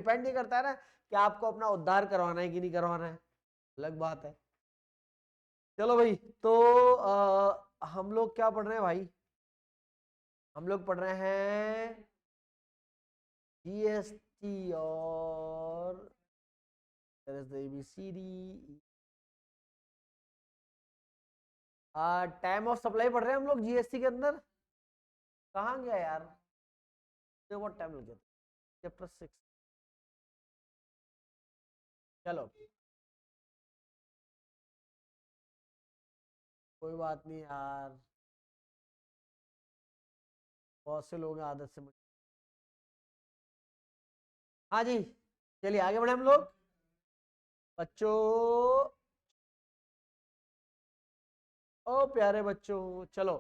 Depend नहीं करता है ना कि आपको अपना उद्धार करवाना है कि नहीं करवाना है, अलग बात है। चलो भाई, तो हम लोग क्या पढ़ रहे हैं भाई? हम लोग पढ़ रहे हैं जीएसटी और ABCD। टाइम ऑफ सप्लाई पढ़ रहे हैं हम लोग जीएसटी के अंदर। कहाँ गया यार, बहुत टाइम लग गया। चैप्टर 6। चलो कोई बात नहीं यार, बहुत से लोग हैं आदत से। हाँ जी, चलिए आगे बढ़े हम लोग बच्चों। ओ प्यारे बच्चों, चलो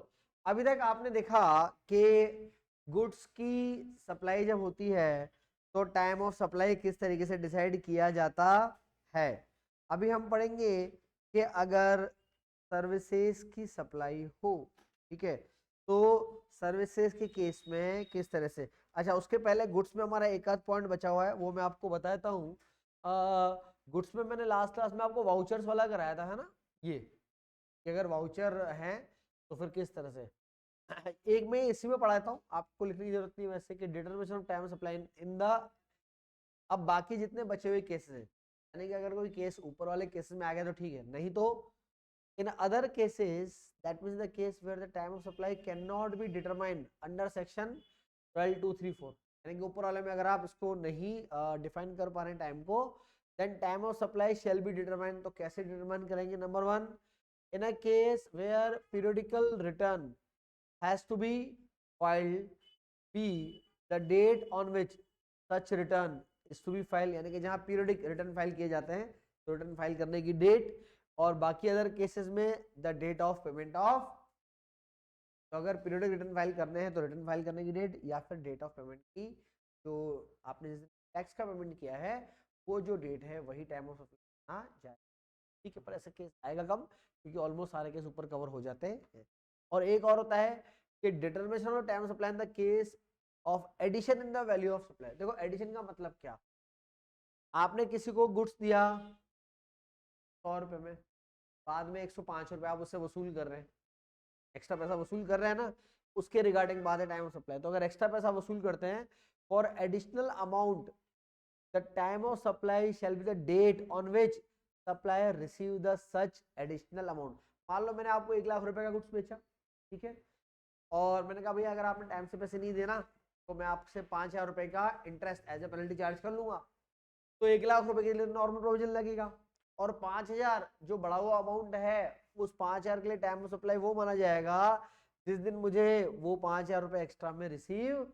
अभी तक आपने देखा कि गुड्स की सप्लाई जब होती है तो टाइम ऑफ सप्लाई किस तरीके से डिसाइड किया जाता है। अभी हम पढ़ेंगे कि अगर सर्विसेज की सप्लाई हो, ठीक है, तो सर्विसेज के केस में किस तरह से। अच्छा, उसके पहले गुड्स में हमारा एक आध पॉइंट बचा हुआ है, वो मैं आपको बताता हूँ। गुड्स में मैंने लास्ट क्लास में आपको वाउचर्स वाला कराया था, है ना, ये कि अगर वाउचर हैं तो फिर किस तरह से। एक मैं इसी में पढ़ाता हूँ, आपको लिखने की जरूरत नहीं वैसे, कि determination of time supply in the. अब बाकी जितने बचे हुए केसेस हैं, यानी कि अगर कोई केस ऊपर वाले केसेस में आ गया तो ठीक है, नहीं तो in other cases that means the case where the time of supply can not be determined under section 12234। यानी कि ऊपर वाले में अगर आप इसको नहीं डिफाइन कर पा रहे हैं टाइम को, then time of supply shall be determined. तो कैसे डिटरमाइन करेंगे? Number one, in a case where periodical return has to be filed, b the date on which such return is to be filed, यानी कि जहां periodic return file किए जाते हैं तो रिटर्न फाइल करने की डेट, और बाकी अदर केसेस में the date of payment of. तो अगर पीरियडिक रिटर्न फाइल करने हैं तो रिटर्न फाइल करने की डेट, या फिर डेट ऑफ पेमेंट की, जो आपने जिस टैक्स का पेमेंट किया है वो जो डेट है वही टाइम ऑफ सप्लाई आ जाए। ठीक है, पर ऐसा केस आएगा कम, क्योंकि ऑलमोस्ट सारे केस ऊपर कवर हो जाते हैं। और एक और होता है कि determination of time supply in the case of addition in the value of supply. देखो एडिशन का मतलब क्या, आपने किसी को गुड्स दिया 100 रुपए में, बाद में 105 रुपए आप उससे वसूल कर रहे हैं, एक्स्ट्रा पैसा वसूल कर रहे हैं ना, उसके रिगार्डिंग बात है टाइम ऑफ सप्लाई। तो अगर एक्स्ट्रा पैसा वसूल करते हैं for additional amount, the time of supply shall be the date on which supplier receive the such additional amount. मान लो मैंने आपको 1 लाख रुपए का गुड्स बेचा, ठीक है, और मैंने कहा भैया अगर आपने टाइम से पैसे नहीं देना तो मैं आपसे 5,000 रुपए का interest as a penalty charge कर लूंगा। तो 1 लाख रुपए के लिए नॉर्मल प्रोविजन लगेगा, और 5,000 जो बढ़ा हुआ अमाउंट है, उस 5,000 के लिए टाइम ऑफ सप्लाई वो माना जाएगा जिस दिन मुझे वो 5,000 रुपए एक्स्ट्रा में रिसीव।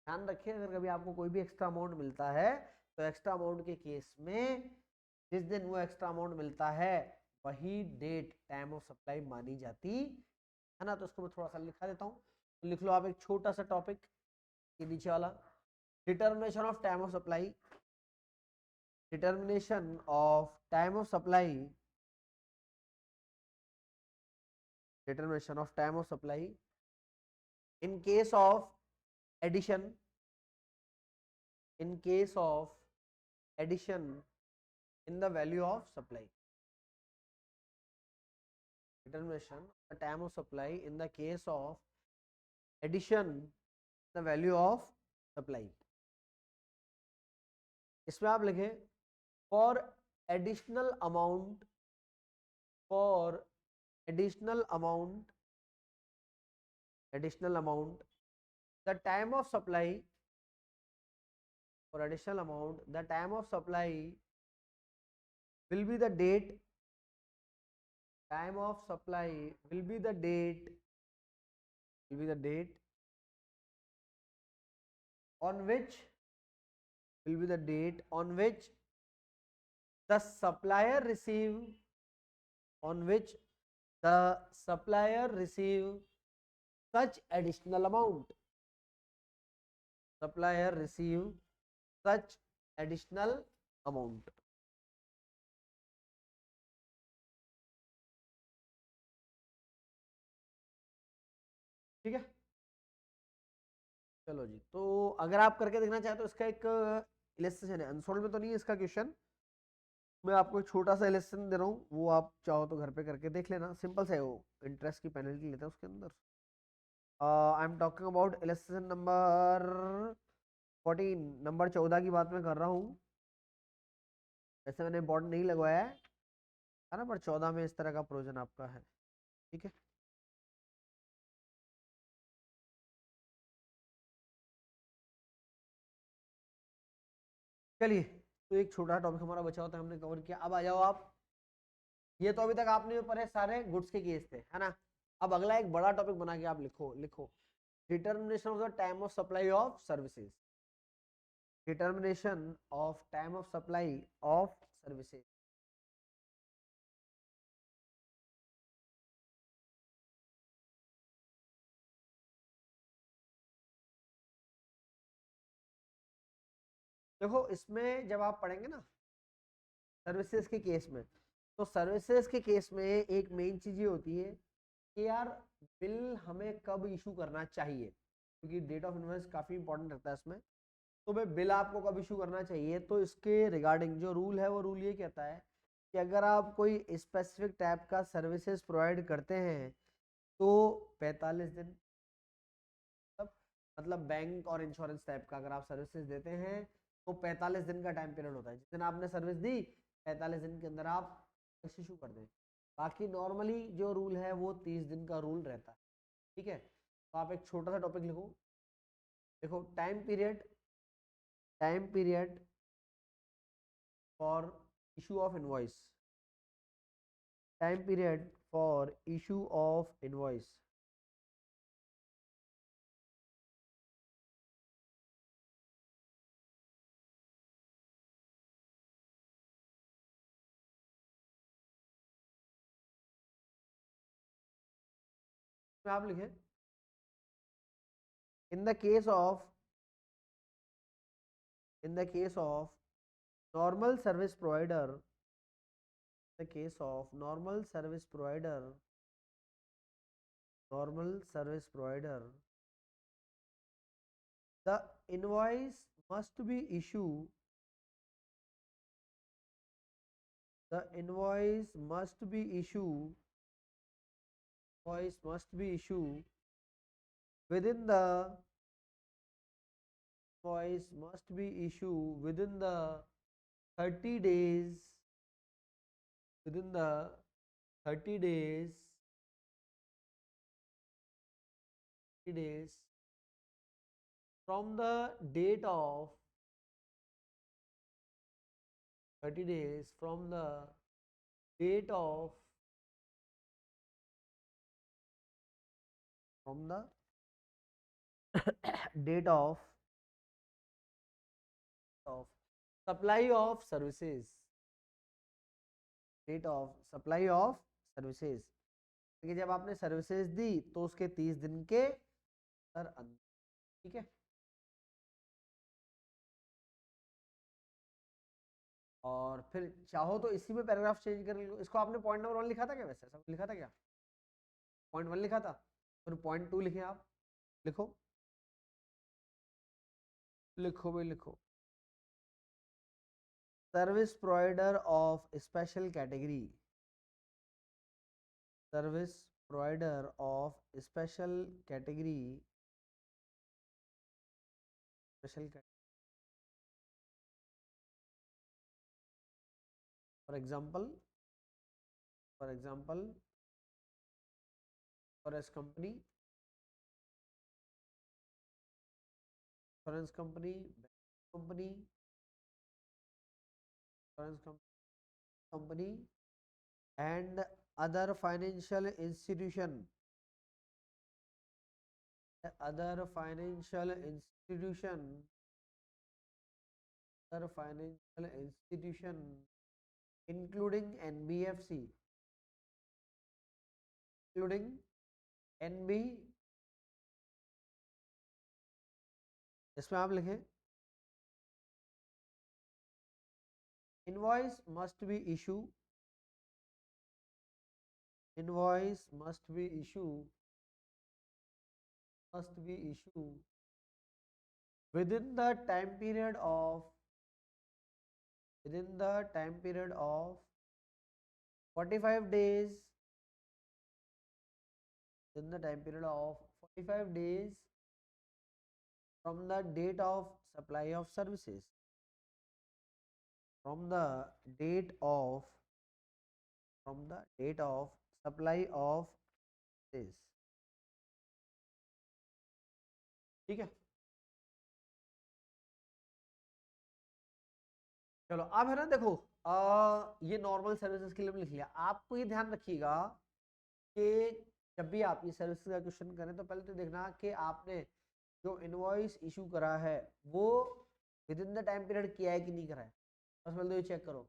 ध्यान रखिए, अगर कभी आपको कोई भी एक्स्ट्रा अमाउंट मिलता है तो एक्स्ट्रा अमाउंट के केस में जिस दिन वो एक्स्ट्रा अमाउंट मिलता है वही डेट टाइम ऑफ सप्लाई मानी जाती है ना। तो इसको मैं थोड़ा सा लिखा देता हूँ, तो लिख लो आप एक छोटा सा टॉपिक के नीचे वाला, determination of time of supply. Determination of time of supply, determination of time of supply in case of addition, in case of addition in the value of supply. Determination the time of supply in the case of addition the value of supply. इसमें आप लिखें for additional amount, for additional amount, additional amount the time of supply, for additional amount the time of supply will be the date, time of supply will be the date, will be the date on which, will be the date on which the supplier receive, on which the supplier receive such additional amount, supplier receive such additional amount। ठीक है, चलो जी, तो अगर आप करके देखना चाहे तो इसका एक इलस्ट्रेशन है, अनसोल्ड में तो नहीं है इसका क्वेश्चन, मैं आपको एक छोटा सा इलस्ट्रेशन दे रहा हूँ, वो आप चाहो तो घर पे करके देख लेना, सिंपल सा है वो, इंटरेस्ट की पेनल्टी लेता है उसके अंदर। I am talking about illustration number 14, number 14 की बात मैं कर रहा हूँ। ऐसे मैंने इम्पोर्टेंट नहीं लगवाया है ना, पर 14 में इस तरह का प्रोविजन आपका है, ठीक है। चलिए, तो एक छोटा टॉपिक हमारा बचा होता है, हमने कवर किया। अब आ जाओ आप, ये तो अभी तक आपने पढ़े सारे गुड्स के केस थे, है ना। अब अगला एक बड़ा टॉपिक बना के आप लिखो लिखो, determination of the time of supply of services, determination of time of supply of services. देखो, इसमें जब आप पढ़ेंगे ना सर्विसेज के केस में, तो सर्विसेज के केस में एक मेन चीज ये होती है कि यार बिल हमें कब इशू करना चाहिए, क्योंकि डेट ऑफ इनवॉइस काफी इंपॉर्टेंट रहता है इसमें। तो भाई बिल आपको कब इशू करना चाहिए, तो इसके रिगार्डिंग जो रूल है वो रूल ये कहता है कि अगर आप कोई स्पेसिफिक टाइप का सर्विसेज प्रोवाइड करते हैं तो 45 दिन, मतलब बैंक और इंश्योरेंस टाइप का अगर आप सर्विसेज देते हैं तो 45 दिन का टाइम पीरियड होता है, जिस दिन आपने सर्विस दी 45 दिन के अंदर आप इशू कर दें। बाकी नॉर्मली जो रूल है वो 30 दिन का रूल रहता है, ठीक है। तो आप एक छोटा सा टॉपिक लिखो, देखो time period for issue of invoice, time period for issue of invoice. आप लिखें, इन the case of in the case of normal service provider, the case of normal service provider, the invoice must be issued, the invoice must be issued, invoice must be issued within the invoice must be issued within the 30 days, within the 30 days, 30 days from the date of 30 days from the date of from the date of supply of services, date of supply of services, कि जब आपने services दी तो उसके 30 दिन के अंदर, ठीक है। और फिर चाहो तो इसी में पैराग्राफ चेंज कर लो, इसको आपने पॉइंट नंबर 1 लिखा था क्या, वैसे सब लिखा था क्या, पॉइंट 1 लिखा था, फिर पॉइंट 2 लिखे आप, लिखो लिखो भाई लिखो, service provider of special category, service provider of special category, special for example, for example forest company, insurance company, company, insurance company and other financial institution, other financial institution, other financial institution including NBFC, including NB, इसमें आप लिखें invoice must be issue, invoice must be issue, must be issue within the time period of 45 days, within the time period of 45 days from the date of supply of services, from the date of supply of this, ठीक है। चलो अब है ना, देखो ये normal services के लिए लिख लिया। आपको ये ध्यान रखिएगा कि जब भी आप ये सर्विस का क्वेश्चन करें तो पहले तो देखना कि आपने जो इनवॉइस इशू करा है वो with in the time period किया है कि नहीं करा है, बस पहले तो ये चेक करो।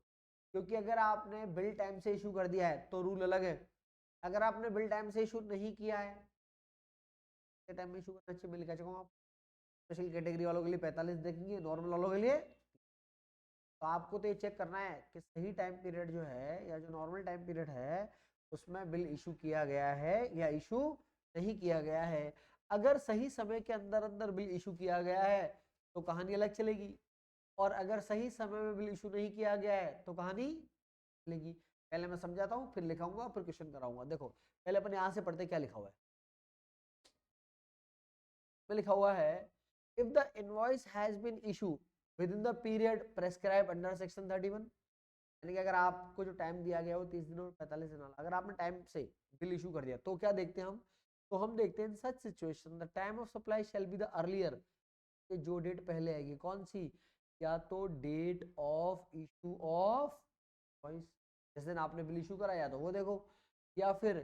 क्योंकि अगर आपने बिल टाइम से इशू कर दिया है तो रूल अलग है, अगर आपने बिल टाइम से इशू नहीं किया है, टाइम में इशू करना चाहिए बिल, क्या चाहूँगा आप स्पेशल कैटेगरी वालों के लिए 45 देखेंगे, नॉर्मल वालों के लिए। तो आपको तो ये चेक करना है कि सही टाइम पीरियड जो है या जो नॉर्मल टाइम पीरियड है उसमें बिल इशू किया गया है या इशू नहीं किया गया है। अगर सही समय के अंदर अंदर बिल इशू किया गया है तो कहानी अलग चलेगी, और अगर सही समय में बिल इशू नहीं किया गया है तो कहानी चलेगी। पहले मैं समझाता हूँ, फिर लिखाऊंगा, फिर क्वेश्चन कराऊंगा। देखो पहले अपन यहाँ से पढ़ते क्या लिखा हुआ है। में लिखा हुआ है if the invoice has been issue with in the period prescribe under section 31, यानी कि अगर आपको जो टाइम दिया गया हो 30 दिन और 45 दिन, अगर आपने टाइम से बिल इशू कर दिया तो क्या देखते हैं हम, तो हम देखते हैं in such situation the time of supply shall be the earlier, कि जो डेट पहले आएगी कौन सी, या तो date of issue of invoice, जिस दिन आपने बिल इशू कराया तो वो देखो, या फिर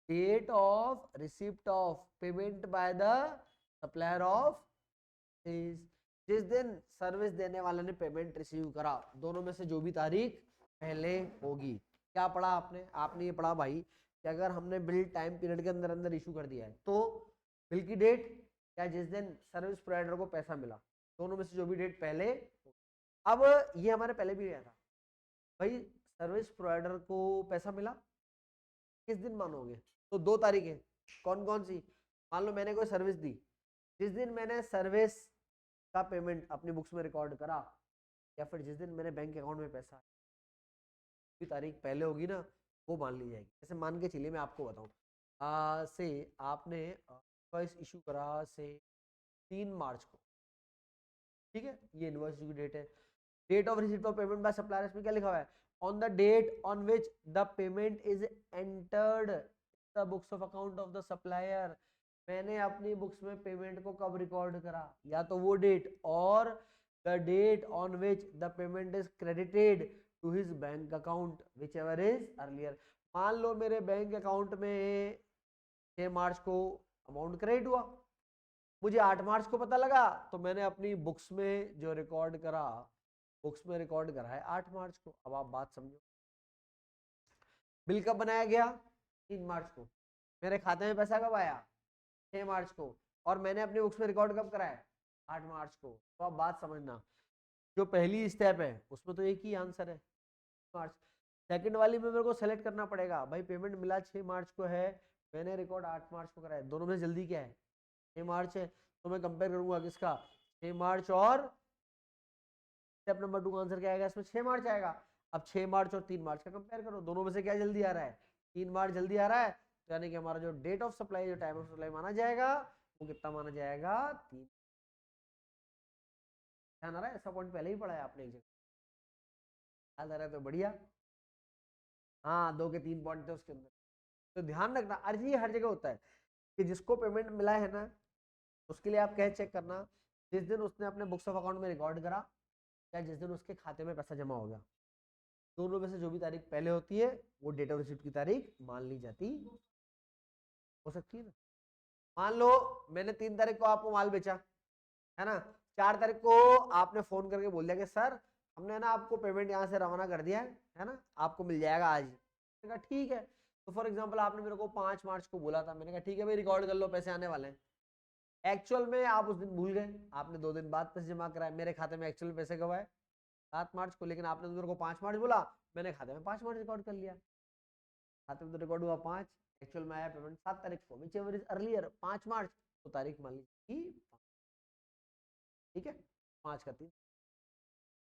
date of receipt of payment by the supplier of, जिस दिन सर्विस देने वाले ने पेमेंट रिसीव करा, दोनों में से जो भी तारीख पहले होगी। क्या पढ़ा आपने, आपने ये पढ़ा भाई कि अगर हमने बिल टाइम पीरियड के अंदर अंदर इशू कर दिया है तो बिल की डेट या जिस दिन सर्विस प्रोवाइडर को पैसा मिला, दोनों में से जो भी डेट पहले। अब ये हमारे पहले भी आया था भाई, सर्विस प्रोवाइडर को पैसा मिला किस दिन मानोगे, तो 2 तारीखें, कौन कौन सी। मान लो मैंने कोई सर्विस दी, जिस दिन मैंने सर्विस का पेमेंट अपनी बुक्स में रिकॉर्ड करा, या फिर जिस दिन मेरे बैंक अकाउंट में पैसा की तारीख पहले होगी ना, वो मान ली जाएगी। जैसे मान के चलिए मैं आपको बताऊं, से आपने इनवॉइस इशू करा से 3 मार्च को, ठीक है, ये इनवॉइस की डेट है। Date of receipt of payment by supplier, इसमें क्या लिखा हुआ है, on the date on which the payment is entered the books of account of the supplier, मैंने अपनी बुक्स में पेमेंट को कब रिकॉर्ड करा, या तो वो डेट, और the date on which the payment is credited to his bank account whichever is earlier. मान लो मेरे बैंक अकाउंट में 6 मार्च को अमाउंट क्रेडिट हुआ, मुझे 8 मार्च को पता लगा, तो मैंने अपनी बुक्स में जो रिकॉर्ड करा, बुक्स में रिकॉर्ड करा है 8 मार्च को। अब आप बात समझो, बिल कब बनाया गया 3 मार्च को, मेरे खाते में पैसा कब आया 6 मार्च को, और मैंने अपनी बुक्स में रिकॉर्ड कब कराया 8 मार्च को। तो आप बात समझना, जो पहली स्टेप है उसमें तो एक ही आंसर है मार्च, सेकंड वाली में मेरे को सेलेक्ट करना पड़ेगा भाई, पेमेंट मिला 6 मार्च को है, मैंने रिकॉर्ड 8 मार्च को कराया, दोनों में जल्दी क्या है 6 मार्च है, तो मैं कंपेयर करूंगा किसका 6 मार्च, और स्टेप नंबर 2 का आंसर क्या आएगा इसमें 6 मार्च आएगा। अब 6 मार्च और 3 मार्च का कंपेयर करो, दोनों में से क्या जल्दी आ रहा है 3 मार्च जल्दी आ रहा है, तो यानी कि हमारा जो डेट ऑफ सप्लाई, जो टाइम ऑफ सप्लाई माना जाएगा वो कितना माना जाएगा 3। ध्यान आ रहा है, ऐसा पॉइंट पहले ही पढ़ा है आपने एक जगह, याद आ रहा है तो बढ़िया। हाँ 2 के 3 पॉइंट थे उसके अंदर, तो ध्यान रखना। अरे ये हर जगह होता है कि जिसको पेमेंट मिला है ना, उसके लिए आप क्या चेक करना, जिस दिन उसने अपने बुक्स ऑफ अकाउंट में रिकॉर्ड करा या जिस दिन उसके खाते में पैसा जमा हो गया, दोनों में से जो भी तारीख पहले होती है वो डेट ऑफ रिसिप्ट की तारीख मान ली जाती हो सकती है ना। मान लो मैंने 3 तारीख को आपको माल बेचा, है ना, 4 तारीख को आपने फोन करके बोल दिया कि सर हमने ना आपको पेमेंट यहाँ से रवाना कर दिया है ना, आपको मिल जाएगा आज। मैंने कहा ठीक है, तो फॉर एग्जाम्पल आपने मेरे को 5 मार्च को बोला था, मैंने कहा ठीक है भाई रिकॉर्ड कर लो पैसे आने वाले हैं। एक्चुअल में आप उस दिन भूल गए, आपने 2 दिन बाद पैसे जमा कराए, मेरे खाते में एक्चुअल पैसे कब आए 7 मार्च को, लेकिन आपने मेरे को 5 मार्च बोला, मैंने खाते में 5 मार्च रिकॉर्ड कर लिया, खाते में तो रिकॉर्ड हुआ 5, एक्चुअल में आया पेमेंट 7 तारीख को, विच एवर इज अर्लियर 5 मार्च, तो तारीख मान लीजिए। ठीक है, 5 का 3।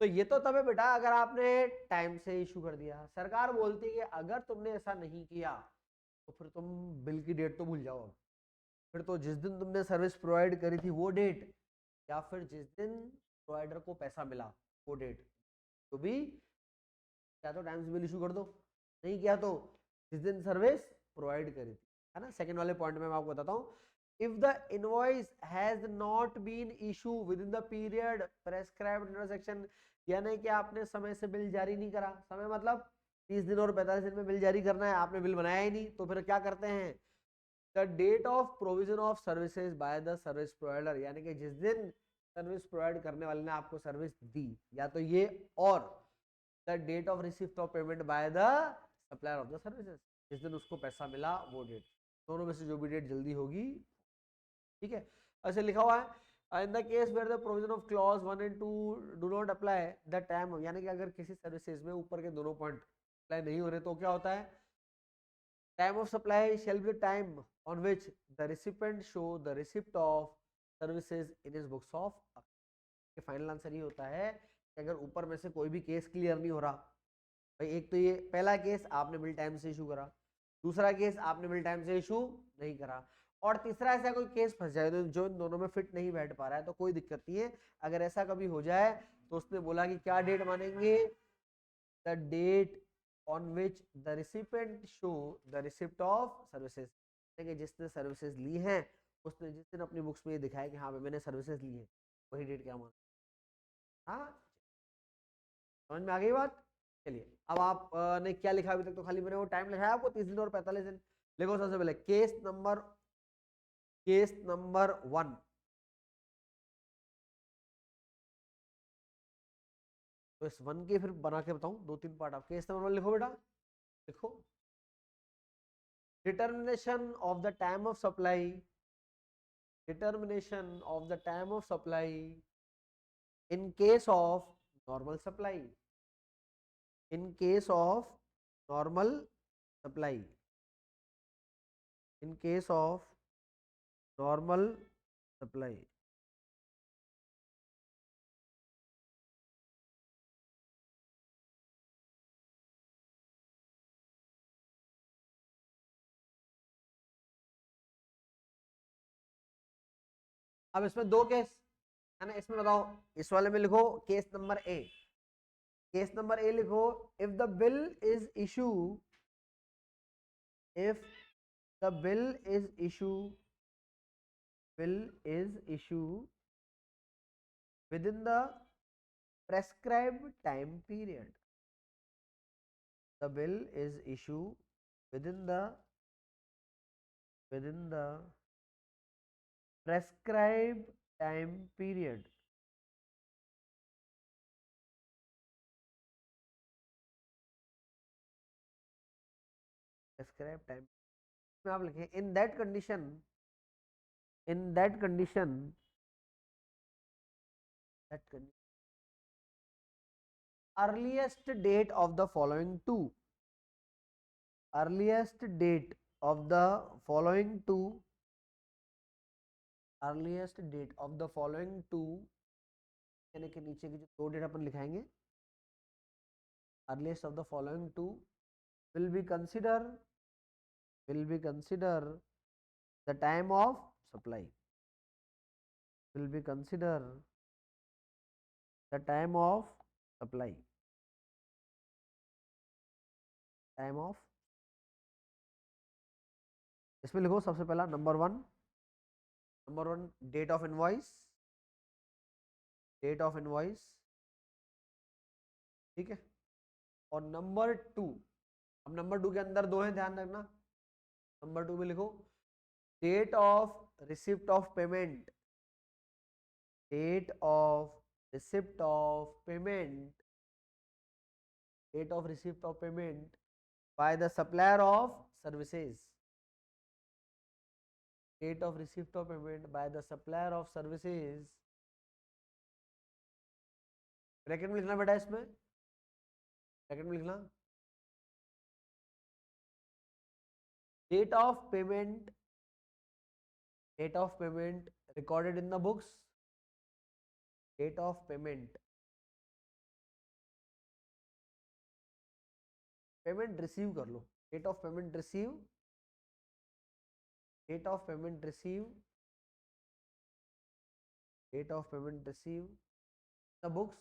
तो ये तो तब है बेटा अगर आपने टाइम से इशू कर दिया। सरकार बोलती है कि अगर तुमने ऐसा नहीं किया तो फिर तुम बिल की डेट तो भूल जाओ। फिर तो जिस दिन तुमने सर्विस प्रोवाइड करी थी वो डेट, या फिर जिस दिन प्रोवाइडर को पैसा मिला वो डेट, तो भी या तो टाइम से बिल इशू कर दो, नहीं किया तो जिस दिन सर्विस प्रोवाइड करी थी, है ना। सेकंड वाले पॉइंट में मैं आपको बताता हूँ, if the invoice has not been issue with in the period prescribed under section, यानी कि आपने समय से बिल जारी नहीं करा, समय मतलब 30 दिन और 45 दिन में बिल जारी करना है, आपने बिल बनाया ही नहीं, तो फिर क्या करते हैं, the date of provision of services by the service provider, यानी कि जिस दिन सर्विस प्रोवाइड करने वाले ने आपको सर्विस दी, या तो ये, और the date of receipt of payment by the supplier of the services, जिस दिन उसको पैसा मिला वो डेट, दोनों में से जो भी डेट जल्दी होगी, ठीक है। ऐसे लिखा हुआ है, in the case where the provision of clause 1 and 2 do not apply the time, यानी कि अगर किसी सर्विसेज में ऊपर के दोनों पॉइंट अप्लाई नहीं हो रहे तो क्या होता है, time of supply shall be the time on which the recipient show the receipt of services in his books of account। Final answer ये होता है कि अगर ऊपर में से कोई भी केस क्लियर नहीं हो रहा, भाई एक तो ये पहला केस आपने बिल टाइम से इशू करा, दूसरा केस आपने बिल टाइम से इशू नहीं करा, और तीसरा ऐसा कोई केस फंस जाए तो जो इन दोनों में फिट नहीं बैठ पा रहा है, तो कोई दिक्कत नहीं है। अगर ऐसा कभी हो जाए तो उसने बोला कि क्या डेट मानेंगे, the date on which the recipient show the receipt of services, कि जिसने सर्विसेज ली हैं उसने जिस दिन अपनी बुक्स में ये दिखाया कि हाँ मैंने सर्विसेज ली है, वही डेट क्या मान, हाँ समझ में आ गई बात। चलिए अब आप ने क्या लिखा अभी तक, तो खाली मैंने वो टाइम लिखा है आपको 30 दिन और 45 दिन। लिखो सबसे पहले केस नंबर 1, तो इस 1 के फिर बना के बताऊं 2-3 पार्ट। आप केस नंबर 1 लिखो बेटा, लिखो, determination of the time of supply, determination of the time of supply in case of normal supply, in case of normal supply, in case of normal supply। अब इसमें दो केस है ना, इसमें बताओ, इस वाले में लिखो case number A, case number A लिखो, if the bill is issue, if the bill is issue within the prescribed time period, the bill is issue within the prescribed time period, prescribed time में आप लिखें in that condition, that condition earliest date of the following two, earliest date of the following two, earliest date of the following two, यानी कि नीचे की जो दो date अपन लिखाएंगे, earliest of the following two will be consider the time of supply, will be consider the time of supply, time of, इसमें लिखो सबसे पहला number one date of invoice, date of invoice, ठीक है। और नंबर टू, अब number two के अंदर दो हैं, ध्यान रखना, नंबर टू में लिखो date of receipt of payment, date of receipt of payment, date of receipt of payment by the supplier of services, date of receipt of payment by the supplier of services, bracket में लिखना बेटा, इसमें bracket में लिखना date of payment recorded in the books, date of payment, payment receive कर लो, date of payment receive, date of payment receive, date of payment receive the books,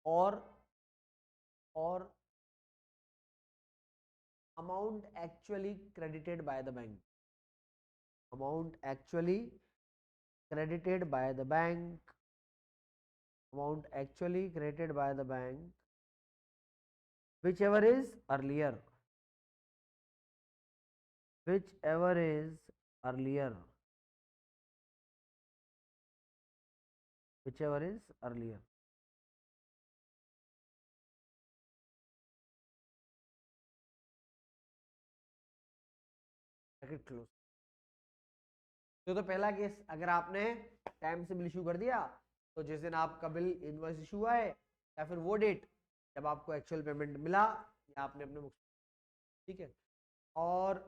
और amount actually credited by the bank, amount actually credited by the bank, amount actually credited by the bank, whichever is earlier, whichever is earlier, whichever is earlier. Bracket close. तो पहला case, अगर आपने time से bill issue कर दिया तो जिस दिन आपका बिल इनवॉइस इशू हुआ है या फिर वो डेट जब आपको एक्चुअल पेमेंट मिला या आपने अपने बुक्स, ठीक है। और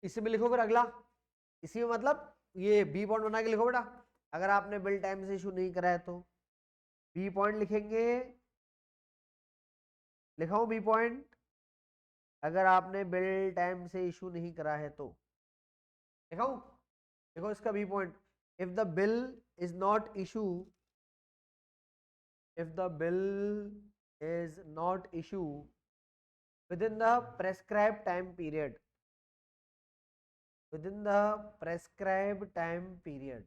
इसी में लिखो फिर अगला, इसी में मतलब ये बी पॉइंट बना के लिखो बेटा, अगर आपने बिल टाइम से इशू नहीं करा है तो बी पॉइंट लिखेंगे, लिखाओ बी पॉइंट, अगर आपने बिल टाइम से इशू नहीं करा है तो लिखाओ, देखो इसका B point, if the bill is not issue, if the bill is not issue within the prescribed time period, within the prescribed time period,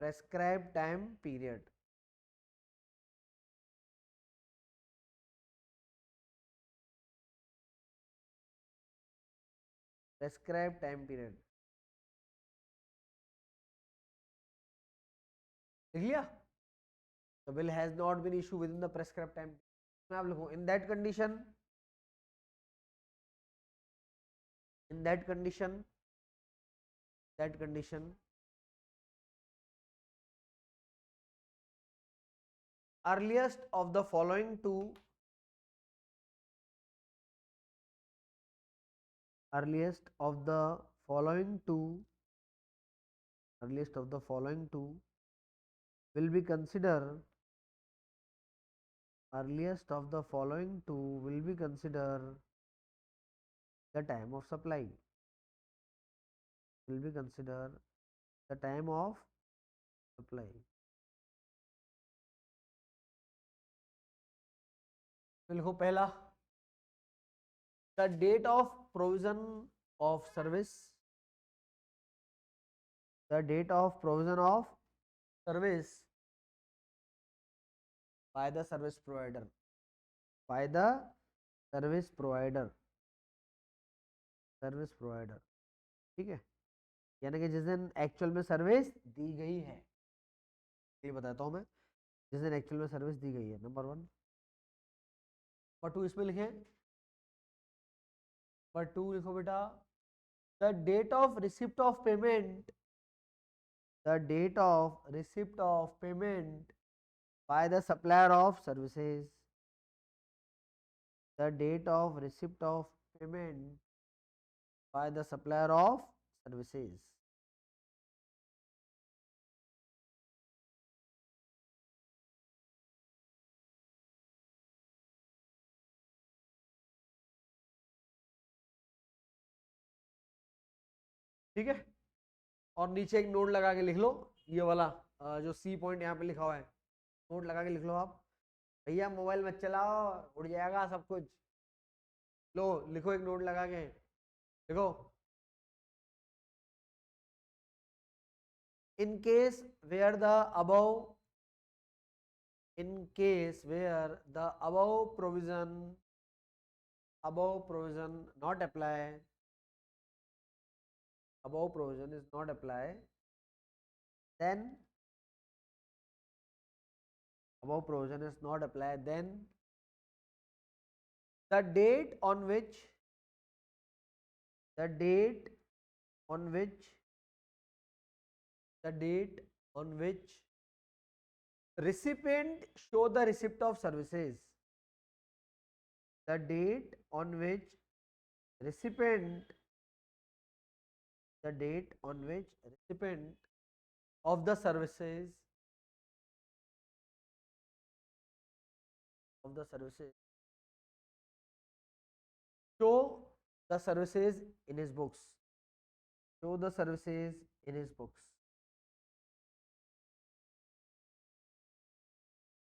prescribed time period, prescribed time period, लिख लिया, the bill has not been issued within the prescribed time, मैं आप लिखूं in that condition, in that condition, that condition earliest of the following two, earliest of the following two, earliest of the following two will be considered, earliest of the following two will be considered the time of supply, will be considered the time of supply. लिखो पहला, the date of provision of service, the date of provision of service by the service provider, by the service provider, service provider, ठीक है, यानी कि जिस दिन actual में service दी गई है, ये बताता हूं मैं, जिस दिन एक्चुअल में सर्विस दी गई है, नंबर वन। नंबर टू इसमें लिखें, नंबर टू लिखो बेटा, the date of receipt of payment, the date of receipt of payment by the supplier of services, the date of receipt of payment by the supplier of services, ठीक है। और नीचे एक note लगा के लिख लो, ये वाला जो सी पॉइंट यहाँ पे लिखा हुआ है, नोट लगा के लिख लो आप, भैया मोबाइल मत चलाओ उड़ जाएगा सब कुछ, लो लिखो एक नोट लगा के लिखो, in case where the above, in case where the above provision not apply, above provision is not apply, then above provision is not apply, then the date on which, the date on which, the date on which recipient show the receipt of services, the date on which recipient, the date on which recipient of the services show the services in his books. Show the services in his books.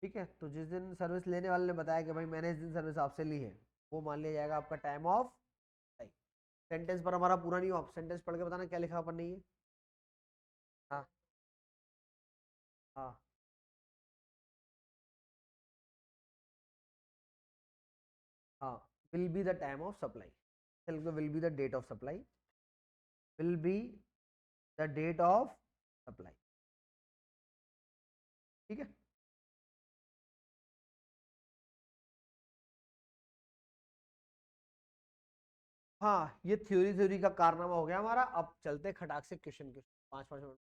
ठीक है, तो जिस दिन service लेने वाले ने बताया कि भाई मैंने इस दिन सर्विस आपसे ली है, वो मान लिया जाएगा आपका टाइम ऑफ। सेंटेंस पर हमारा पूरा नहीं हो, आप सेंटेंस पढ़ के बताना क्या लिखा अपन नहीं है। हाँ हाँ हाँ, will be the time of supply, will be the date of supply, will be the date of supply। ठीक है, हाँ ये थ्योरी का कारनामा हो गया हमारा। अब चलते खटाक से क्वेश्चन के 5-5 मिनट,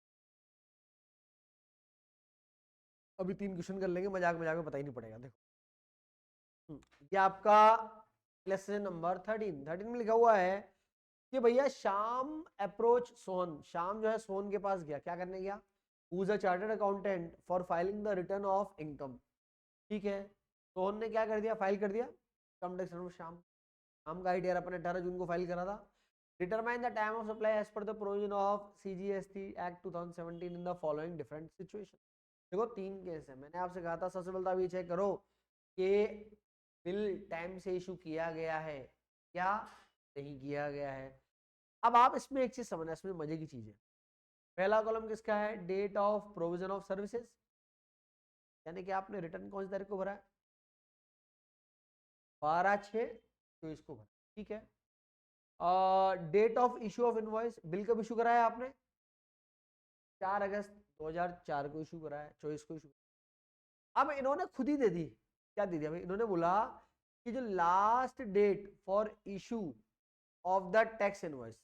अभी 3 क्वेश्चन कर लेंगे, मजाक मजाक में पता ही नहीं पड़ेगा। देखो ये आपका लेसन नंबर 13 में लिखा हुआ है कि भैया श्याम अप्रोच सोहन, श्याम जो है सोहन के पास गया, क्या करने गया, who is a chartered accountant for filing the return of income. ठीक है, सोहन ने क्या कर दिया, फाइल कर दिया इनकम टैक्स रिटर्न। श्याम का आईटीआर अपन 18 जून को फाइल करा था। Determine the time of supply as per the provision of CGST act 2017 in the following different situation. देखो 3 केस है, मैंने आपसे कहा था सबसे पहले अभी चेक करो कि बिल टाइम से इशू किया गया है क्या नहीं किया गया है। अब आप इसमें एक चीज समझना, इसमें मजे की चीज है। पहला कॉलम किसका है, date of provision of services, यानी कि आपने रिटर्न कौन सी तारीख को भरा है, 12/6/24 को भरा। ठीक है, date of issue of invoice, bill कब इशू कराया आपने, 4 अगस्त 2004 को इशू कराया, 24 को इशू। अब इन्होंने खुद ही दे दी, क्या दे दिया भाई, इन्होंने बोला कि जो last date for issue of the tax invoice,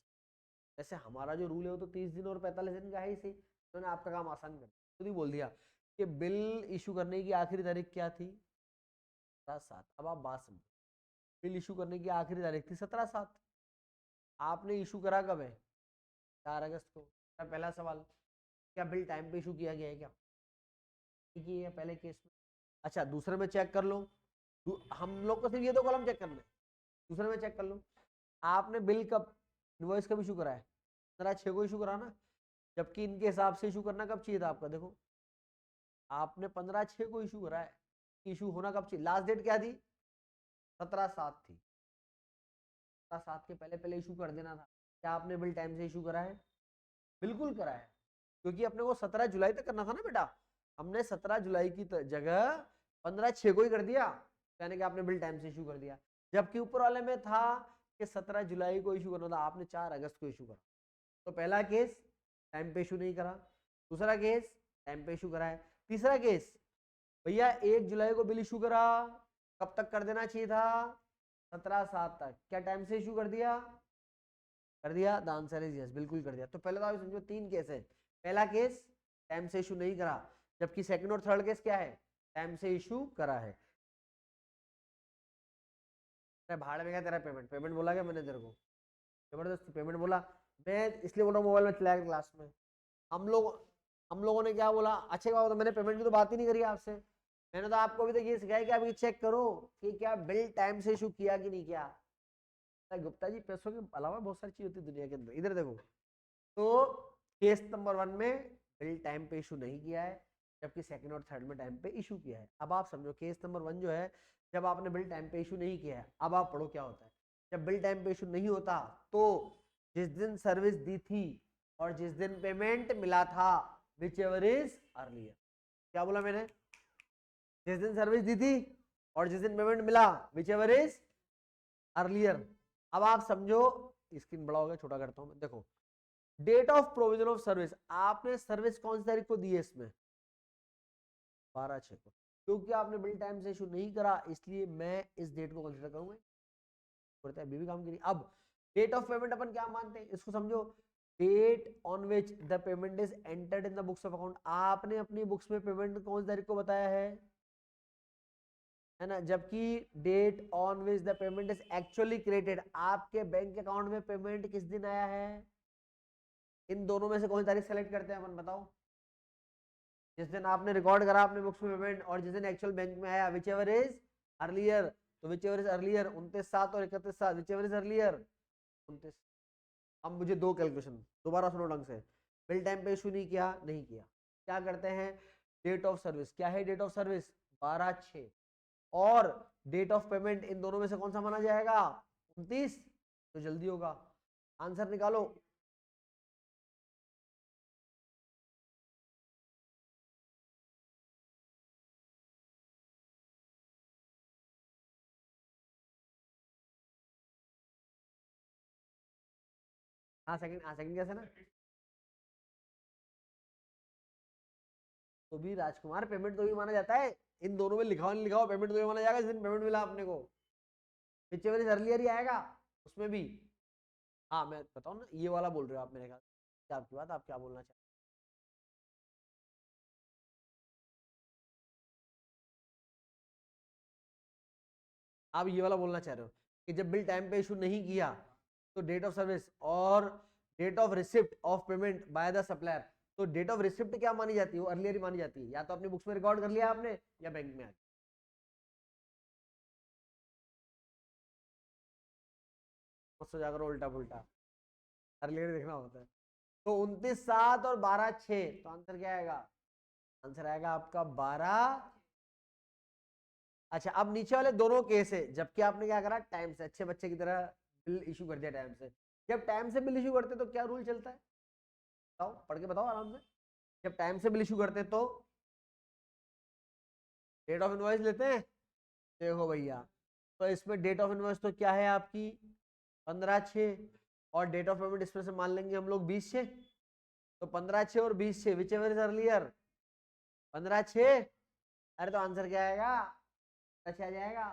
जैसे हमारा जो रूल है वो तो 30 दिन और 45 दिन का है ही सही, इन्होंने आपका काम आसान कर दिया, खुद ही बोल दिया कि बिल इशू करने की आखिरी तारीख क्या थी, 17/7। अब आप बात समझो, बिल इशू करने की आखिरी तारीख थी 17/7, आपने इशू करा कब है, 4 अगस्त को। पहला सवाल, क्या बिल टाइम पे इशू किया गया है क्या, ठीक है पहले केस में। अच्छा दूसरे में चेक कर लो, हम लोग को सिर्फ ये 2 कॉलम चेक करना है, दूसरे में चेक कर लो आपने बिल कब, इनवॉइस कब इशू करा है, 15/6 को इशू करा ना, जबकि इनके हिसाब से इशू करना कब चाहिए था आपका, देखो आपने 15/6 को इशू करा है, इशू होना कब चाहिए, लास्ट डेट क्या थी, 17/7 थी, 17/7 के पहले पहले इशू कर देना था। क्या आपने बिल टाइम से इशू करा है, बिल्कुल करा है, क्योंकि अपने को 17 जुलाई तक करना था ना बेटा, हमने 17 जुलाई की जगह 15/6 को ही कर दिया, यानी कि आपने बिल टाइम से इशू कर दिया। जबकि ऊपर वाले में था कि 17 जुलाई को इशू करना था, आपने 4 अगस्त को इशू करा। तो पहला केस टाइम पे इशू नहीं करा, दूसरा केस टाइम पे इशू करा है, तीसरा केस भैया 1 जुलाई को बिल इशू करा, कब तक कर देना चाहिए था, 17/7 तक, क्या टाइम से इशू कर दिया, कर दिया, द आंसर इज यस, बिल्कुल कर दिया। तो पहले तो आप समझो 3 केस है, पहला केस टाइम से इशू नहीं करा, जबकि सेकंड और थर्ड केस क्या है, टाइम से इशू करा है। भाड़ में गया तेरा पेमेंट, पेमेंट बोला क्या मैंने तेरे को, जबरदस्ती पेमेंट बोला, मैं इसलिए बोल रहा हूँ मोबाइल में चलाया क्लास में, हम लोगों ने क्या बोला, अच्छे बात, तो मैंने पेमेंट की तो बात ही नहीं करी आपसे, मैंने तो आपको अभी तक ये सिखाया कि आप ये चेक करो कि क्या बिल टाइम से इशू किया कि नहीं किया। गुप्ता जी पैसों के अलावा बहुत सारी चीज होती है दुनिया के अंदर, इधर देखो, तो केस नंबर 1 में बिल टाइम पे इशू नहीं किया है, जबकि सेकंड और थर्ड में टाइम पे इशू किया है। अब आप समझो केस नंबर 1 जो है, जब आपने बिल टाइम पे इशू नहीं किया है, अब आप पढ़ो क्या होता है। जब बिल टाइम पे इशू नहीं होता तो जिस दिन सर्विस दी थी और जिस दिन पेमेंट मिला था, विच एवर इज अर्लियर, क्या बोला मैंने, जिस दिन सर्विस दी थी और जिस दिन पेमेंट मिला, विच एवर इज अर्लियर। अब आप समझो, स्क्रीन बड़ा हो गया, छोटा करता हूं मैं, देखो date of provision of service, आपने सर्विस कौन सी तारीख को दी है इसमें, 12/6 को, क्योंकि आपने बिल टाइम से इशू नहीं करा, इसलिए मैं इस डेट को कंसीडर करूंगा, अभी भी काम करिए। अब डेट ऑफ पेमेंट अपन क्या मानते हैं, इसको समझो, date on which the payment is entered in the books of account, आपने अपनी बुक्स में पेमेंट कौन सी तारीख को बताया है ना, जबकि date on which the payment is actually credited, आपके बैंक अकाउंट में पेमेंट किस दिन आया है, इन दोनों में से कौन सी तारीख सेलेक्ट करते हैं अपन, बताओ, जिस दिन आपने रिकॉर्ड करा अपने बुक्स में पेमेंट और जिस दिन एक्चुअल बैंक में आया, विच एवर इज अर्लियर, तो विच एवर इज अर्लियर 29/7 और 31/7, विच एवर इज अर्लियर 29। अब मुझे दो कैलकुलेशन दोबारा सुनो ढंग से। बिल टाइम पे इशू नहीं किया, नहीं किया, क्या करते हैं, डेट ऑफ सर्विस, क्या है डेट ऑफ सर्विस 12/6 और डेट ऑफ पेमेंट, इन दोनों में से कौन सा माना जाएगा 29, तो जल्दी होगा, आंसर निकालो। हाँ सेकंड, हाँ सेकंड कैसे ना, तो भी राजकुमार पेमेंट तो भी माना जाता है, इन दोनों में लिखा नहीं लिखा हो पेमेंट तो भी माना जाएगा जिस दिन पेमेंट मिला अपने को, विच एवर इज अर्लियर ही आएगा उसमें भी। हाँ मैं बताऊँ ना, ये वाला बोल रहे हो आप मेरे ख्याल, क्या आपकी बात, आप क्या बोलना चाहते हैं, आप ये वाला बोलना चाह रहे हो कि जब बिल टाइम पे इशू नहीं किया तो डेट ऑफ सर्विस और date of receipt of payment by the supplier, तो डेट ऑफ रिसिप्ट क्या मानी जाती है, वो अर्लियर ही मानी जाती है, या तो अपनी बुक्स में रिकॉर्ड कर लिया आपने या बैंक में आ मत जाकर उल्टा पुल्टा, अर्लियर देखना होता है। तो 29/7 और 12/6, तो आंसर क्या आएगा, आंसर आएगा आपका 12। अच्छा अब नीचे वाले दोनों केस है जबकि आपने क्या करा, टाइम से अच्छे बच्चे की तरह बिल इशू कर दिया टाइम से। जब टाइम से बिल इशू करते तो क्या रूल चलता है, बताओ पढ़ के बताओ आराम से। जब टाइम से बिल इशू करते तो डेट ऑफ इनवॉइस लेते हैं, देखो भैया, तो इसमें डेट ऑफ इनवॉइस तो क्या है आपकी 15/6 और डेट ऑफ पेमेंट इसमें से मान लेंगे हम लोग 20/6, तो 15/6 और 20/6 विच एवर इज अर्लियर 15/6, अरे तो आंसर क्या आएगा, अच्छा आ जाएगा।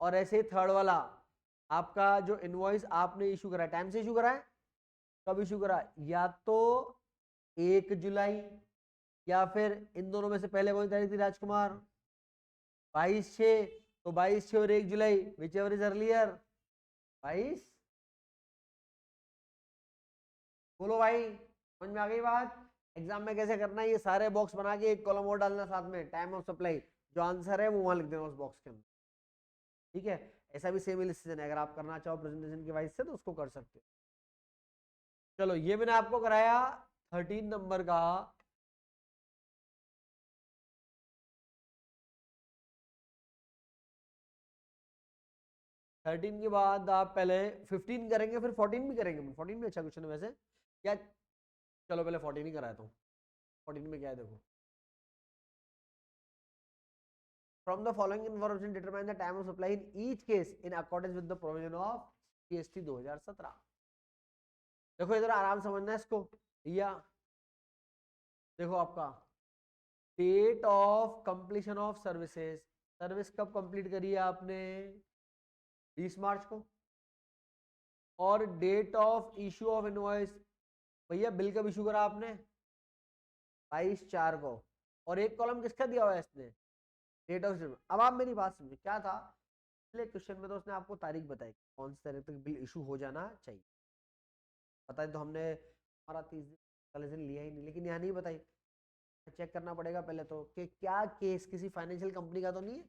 और ऐसे ही थर्ड वाला, आपका जो इनवॉइस आपने इशू करा टाइम से इशू करा है, कब इशू करा, या तो 1 जुलाई या फिर इन दोनों में से पहले कौन सी तारीख थी राजकुमार, 22/6, तो 22/6 और 1 जुलाई विच एवर इज अर्लियर 22, बोलो भाई समझ में आ गई बात। एग्जाम में कैसे करना है, ये सारे बॉक्स बना के एक कॉलम और डालना साथ में, टाइम ऑफ सप्लाई, जो आंसर है वो वहां लिख देना उस बॉक्स के अंदर, ठीक है। ऐसा भी सेम इलिस्ट्रेशन है, अगर आप करना चाहो प्रेजेंटेशन के वाइज से तो उसको कर सकते हो। चलो ये मैंने आपको कराया 13 नंबर का। 13 के बाद आप पहले 15 करेंगे फिर 14 भी करेंगे, 14 भी अच्छा क्वेश्चन है वैसे, या चलो पहले 14 ही कराया था। 14 में क्या है देखो, from the following information determine the time of supply in each case in accordance with the provision of GST 2017। देखो इधर आराम समझना है इसको, या देखो आपका date of completion of services, service कब कंप्लीट करी है आपने 20 मार्च को, और date of issue of invoice, भैया बिल कब इशू करा आपने 22/4 को, और एक कॉलम किसका दिया हुआ है इसने, डेट ऑफ। अब आप मेरी बात समझिए, क्या था पिछले क्वेश्चन में तो उसने आपको तारीख बताई कौन सी तारीख तक बिल इशू हो जाना चाहिए, पता है तो हमने हमारा 30 दिन 40 दिन लिया ही नहीं, लेकिन यहाँ नहीं बताई, चेक करना पड़ेगा पहले तो कि क्या केस किसी फाइनेंशियल कंपनी का तो नहीं है,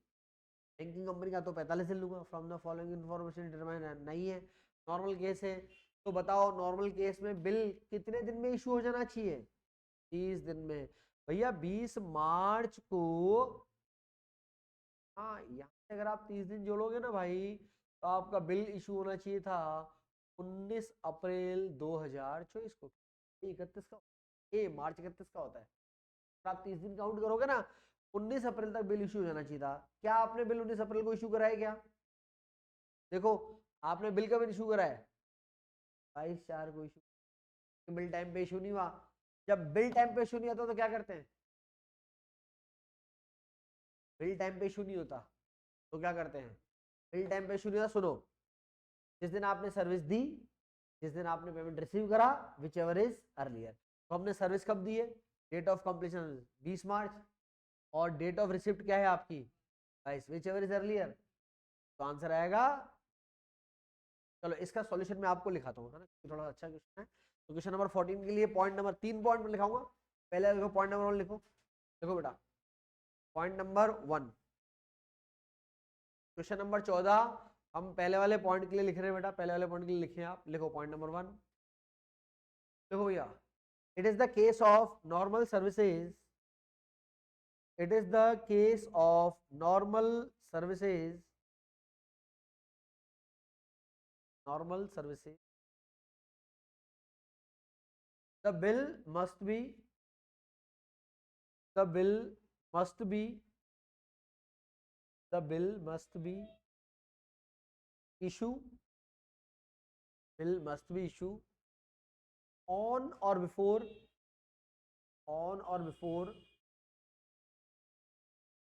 बैंकिंग कंपनी का तो 45 दिन लूंगा, from the following information determine, नहीं है, नॉर्मल केस है। तो बताओ नॉर्मल केस में बिल कितने दिन में इशू हो जाना चाहिए 30 दिन में, भैया 20 मार्च को, हाँ यहाँ से अगर आप 30 दिन जोड़ोगे ना भाई, तो आपका बिल इशू होना चाहिए था 19 अप्रैल 2024 को, 31 का, ये मार्च 31 का होता है, तो आप 30 दिन काउंट करोगे ना, 19 अप्रैल तक बिल इशू हो जाना चाहिए था। क्या आपने बिल 19 अप्रैल को इशू कराया क्या, देखो आपने बिल कब इशू करा है 22/4 को इशू, बिल टाइम पे इशू नहीं हुआ, जब बिल टाइम पे इशू नहीं होता तो क्या करते हैं, बिल टाइम पे इशू नहीं होता तो क्या करते हैं, बिल टाइम पे इशू नहीं होता, सुनो, जिस दिन आपने सर्विस दी, जिस दिन आपने पेमेंट रिसीव करा, विच एवर इज अर्लियर, तो हमने सर्विस कब दी है, डेट ऑफ कंप्लीशन 20 मार्च, और डेट ऑफ रिसिप्ट क्या है आपकी 22, विच एवर इज अर्लियर, तो आंसर आएगा। चलो इसका सॉल्यूशन मैं आपको लिखाता हूँ, है ना, थोड़ा अच्छा क्वेश्चन है, तो क्वेश्चन नंबर 14 के लिए पॉइंट नंबर 3 पॉइंट में लिखाऊंगा, पहले लिखो पॉइंट नंबर 1 लिखो, देखो बेटा, पॉइंट नंबर 1, क्वेश्चन नंबर 14 हम पहले वाले पॉइंट के लिए लिख रहे हैं बेटा, पहले वाले पॉइंट के लिए लिखिए आप, लिखो पॉइंट नंबर 1। देखो भैया, it is the case of normal services, it is the case of normal services, the bill must be the bill must be the bill must be issue bill must be issue on or before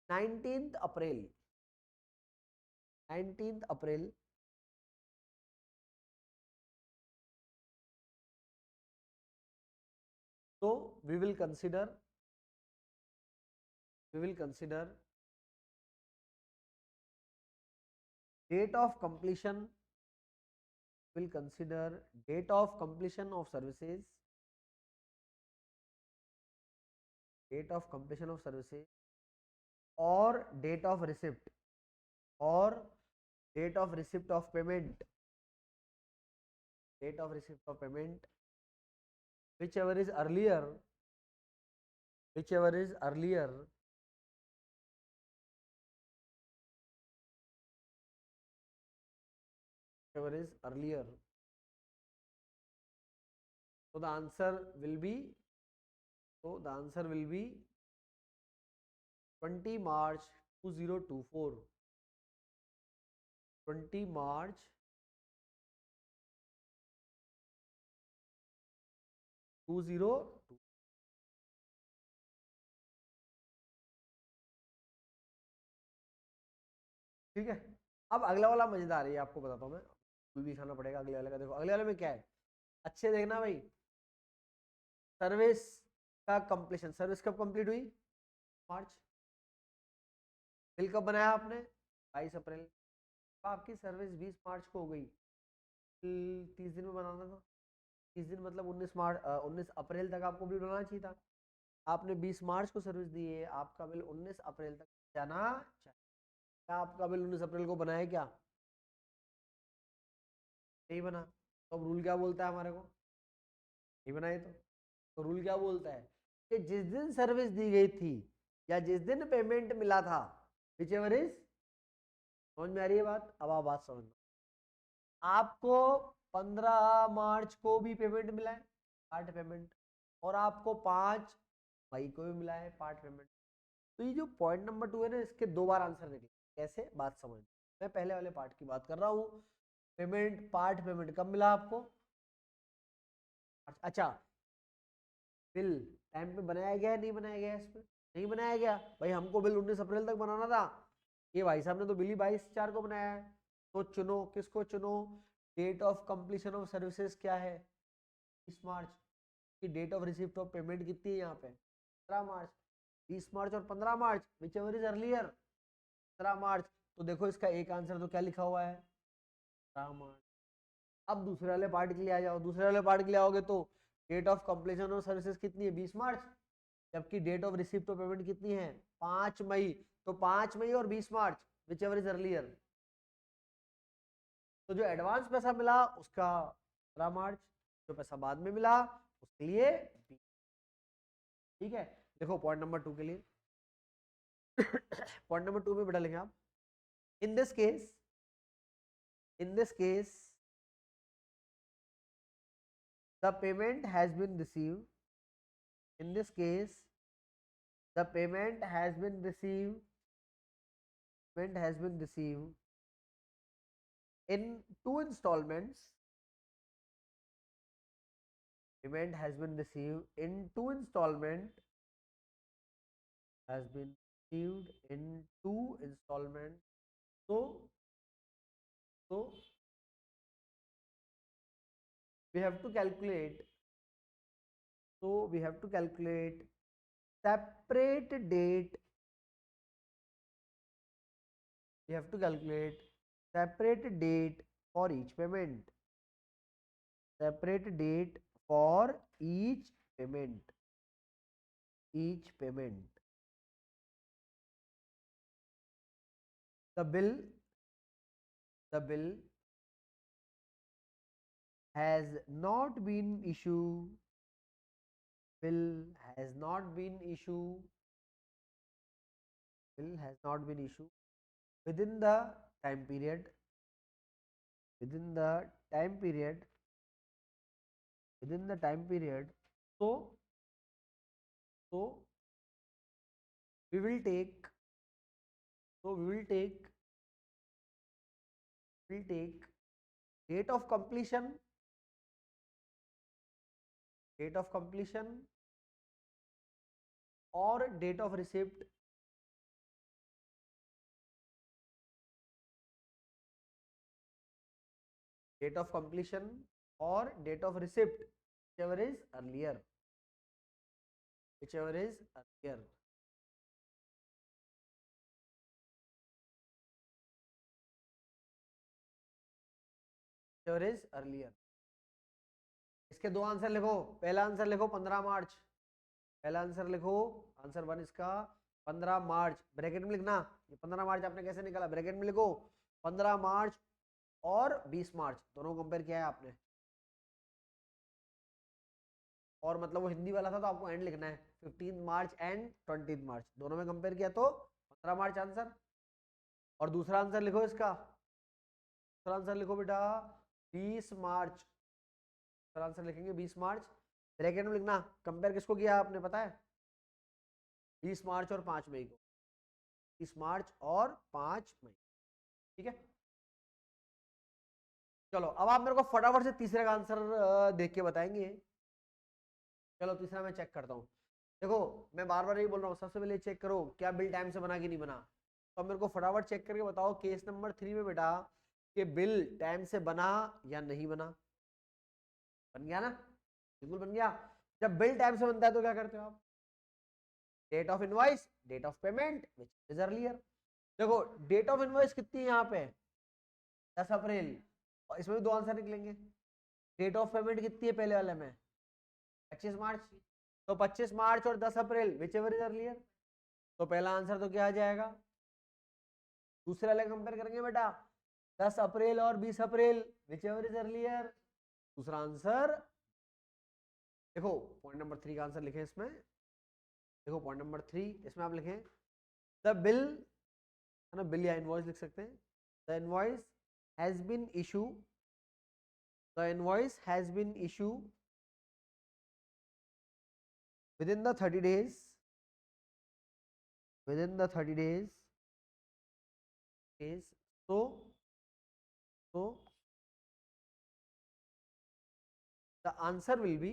19th April 19th April so we will consider date of completion, will consider date of completion of services, date of completion of services or date of receipt or date of receipt of payment, date of receipt of payment, whichever is earlier, whichever is earlier, whichever is earlier. So the answer will be, so the answer will be 20 March 2024. 20 March 2024. ठीक है। अब अगला वाला मजेदार है, आपको बताता हूँ मैं, कोई भी खाना पड़ेगा अगले वाले का। देखो अगले वाले में क्या है, अच्छे देखना भाई, सर्विस का कंप्लीशन, सर्विस कब कंप्लीट हुई, मार्च। बिल कब बनाया आपने, 22 अप्रैल। तो आपकी सर्विस 20 मार्च को हो गई, 30 दिन में बनाना था, 30 दिन मतलब 19 अप्रैल तक आपको बिल बनाना चाहिए था। आपने 20 मार्च को सर्विस दी है, आपका बिल 19 अप्रैल तक जाना चाहिए। क्या आपका बिल 19 अप्रैल को बनाया क्या, नहीं बना। तो अब रूल क्या बोलता है हमारे को, नहीं बनाए तो रूल क्या बोलता है कि जिस दिन सर्विस दी गई थी या जिस दिन पेमेंट मिला था, विच एवर इज, समझ में आ रही है बात। अब आप बात समझ लो, आपको 15 मार्च को भी पेमेंट मिला है, पार्ट पेमेंट, और आपको 5 मई को भी मिला है पार्ट पेमेंट। तो ये जो पॉइंट नंबर 2 है ना, इसके 2 बार आंसर निकले। कैसे, बात समझ। मैं पहले वाले पार्ट की बात कर रहा हूँ, पेमेंट, पार्ट पेमेंट कब मिला आपको, अच्छा, बिल टाइम पे बनाया गया है, नहीं बनाया गया है, इसमें नहीं बनाया गया भाई, हमको बिल 19 अप्रैल तक बनाना था, ये भाई साहब ने तो बिल ही 22/4 को बनाया है। तो चुनो, किसको चुनो, date of completion of services क्या है, 20 मार्च की। Date of receipt of payment कितनी है यहाँ पे, 15 मार्च। 20 मार्च और 15 मार्च, विच एवर इज अर्लियर, 15 मार्च। तो देखो इसका एक आंसर तो क्या लिखा हुआ है, 15 मार्च। अब दूसरे वाले पार्ट के लिए आ जाओ, दूसरे वाले पार्ट के लिए आओगे तो date of completion of services कितनी है, 20 मार्च, जबकि date of receipt of payment कितनी है, 5 मई। तो 5 मई और 20 March, whichever is earlier. तो जो एडवांस पैसा मिला उसका 15 मार्च, जो पैसा बाद में मिला उसके लिए 20। ठीक है। देखो पॉइंट नंबर 2 के लिए पॉइंट नंबर 2 में बेटा लिखें आप, in this case, in this case the payment has been received, in this case the payment has been received, payment has been received in 2 installments, payment has been received in 2 installment, has been received in 2 installment. So we have to calculate, so we have to calculate separate date, we have to calculate separate date for each payment, separate date for each payment, each payment. the bill has not been issued, bill has not been issued, bill has not been issued within the time period, within the time period, within the time period. So we will take, so we will take, will take date of completion, date of completion or date of receipt, date of completion or date of receipt, whichever is earlier, whichever is earlier. whichever is earlier. इसके दो answer लिखो। पहला answer लिखो 15 मार्च, पहला answer लिखो, answer 1 इसका 15 मार्च, bracket में लिखना। ये 15 मार्च आपने कैसे निकाला, ब्रैकेट में लिखो 15 मार्च और 20 मार्च दोनों कंपेयर किया है आपने। और मतलब वो हिंदी वाला था तो आपको एंड लिखना है, 15 मार्च एंड 20 मार्च दोनों में कंपेयर किया तो 15 मार्च आंसर। और दूसरा आंसर लिखो इसका, दूसरा आंसर लिखो बेटा 20 मार्च, दूसरा आंसर लिखेंगे 20 मार्च, ब्रैकेट में लिखना कंपेयर किसको किया आपने पता है, 20 मार्च और 5 मई को, 20 मार्च और 5 मई। ठीक है, चलो अब आप मेरे को फटाफट से तीसरे का आंसर देख के बताएंगे। चलो तीसरा मैं चेक करता हूँ। देखो मैं बार बार यही बोल रहा हूँ, सबसे पहले चेक करो क्या बिल टाइम से बना कि नहीं बना। तो मेरे को फटाफट चेक करके बताओ केस नंबर 3 में बेटा कि बिल टाइम से बना या नहीं बना। बन गया ना, बिल्कुल बन गया। जब बिल टाइम से बनता है तो क्या करते हो आप, date of invoice, date of payment which is earlier. देखो डेट ऑफ इनवॉइस कितनी है यहाँ पे 10 अप्रैल, और इसमें भी दो आंसर निकलेंगे। डेट ऑफ पेमेंट कितनी है पहले वाले में 25 मार्च, तो 25 मार्च और 10 अप्रैल विच एवर इज अर्लियर, तो पहला आंसर तो क्या आ जाएगा, दूसरे वाले कंपेयर करेंगे बेटा 10 अप्रैल और 20 अप्रैल विच एवर इज अर्लियर, दूसरा आंसर। देखो पॉइंट नंबर 3 का आंसर लिखें इसमें, देखो पॉइंट नंबर 3 इसमें आप लिखें द बिल, है ना, बिल या इनवॉइस लिख सकते हैं, the invoice has been issue, the invoice has been issue within the 30 days, within the 30 days, so the answer will be,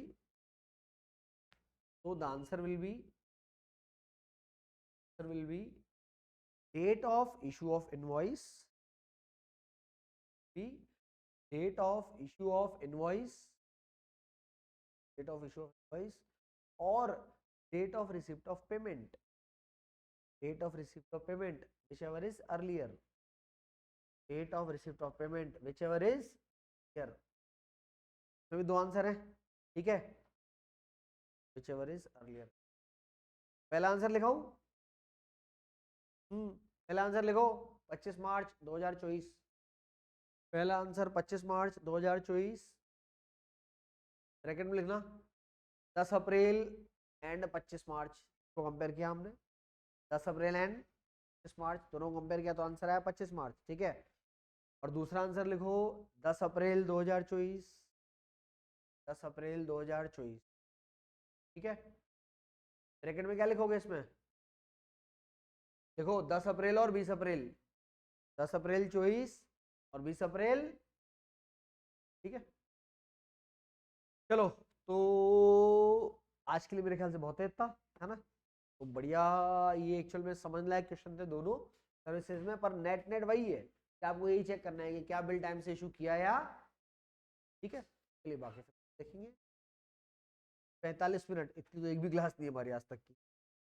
so the answer will be date of issue of invoice, the date of issue of invoice, date of issue of invoice or date of receipt of payment, date of receipt of payment whichever is earlier, date of receipt of payment whichever is here। तो भी दो answer है, ठीक है, whichever is earlier। पहला answer लिखाऊं, पहला answer लिखो 25 मार्च 2024, पहला आंसर 25 मार्च 2024, ब्रैकेट में लिखना 10 अप्रैल एंड 25 मार्च को कंपेयर किया हमने, 10 अप्रैल एंड 25 मार्च दोनों कंपेयर किया तो आंसर आया 25 मार्च, ठीक है। और दूसरा आंसर लिखो 10 अप्रैल 2024, 10 अप्रैल 2024, ठीक है। ब्रैकेट में क्या लिखोगे इसमें, देखो 10 अप्रैल और 20 अप्रैल, 10 अप्रैल 24 और 20 अप्रैल, ठीक है। चलो तो आज के लिए मेरे ख्याल से बहुत है इतना, है ना। तो बढ़िया, ये एक्चुअल में समझ लायक क्वेश्चन थे दोनों सर्विसेज में, पर नेट वही है कि आपको यही चेक करना है कि क्या बिल टाइम से इशू किया या, ठीक है। चलिए बाकी देखेंगे। 45 मिनट, इतनी तो एक भी क्लास नहीं है हमारी आज तक की।